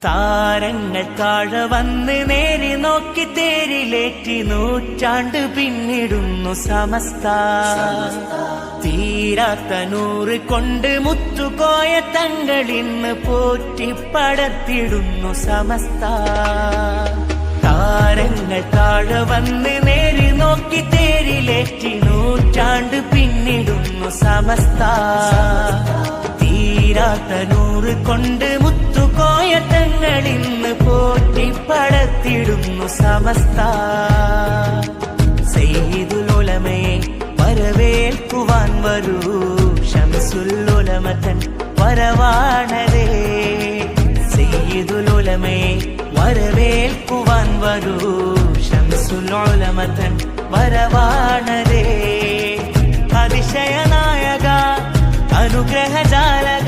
താരങ്ങൾ താഴ വന്ന് നേരി നോക്കി തേരിലേറ്റി നൂറ്റാണ്ട് പിന്നിടുന്നു സമസ്ത. തീരാത്ത നൂറ് കൊണ്ട് മുത്തുകോയ തങ്ങളിന്ന് പോറ്റിപ്പടത്തിടുന്നു സമസ്ത. താരങ്ങൾ താഴ വന്ന് നേരി നോക്കി തേരിലേറ്റി നൂറ്റാണ്ട് പിന്നിടുന്നു സമസ്ത. തീരാത്ത നൂറ് കൊണ്ട് മുത്തുകോയ തങ്ങളിന്ന് പോറ്റിപ്പടത്തിടുന്നു സമസ്ത. സയ്യിദുൽ ഉലമയെ വരവേൽക്കുവാൻ വരൂ, ശംസുൽ ഉലമതൻ വരവാണരേ. സയ്യിദുൽ ഉലമയെ വരവേൽക്കുവാൻ വരൂ, ശംസുൽ ഉലമതൻ വരവാണരേ. അതിശയനായക അനുഗ്രഹജാലക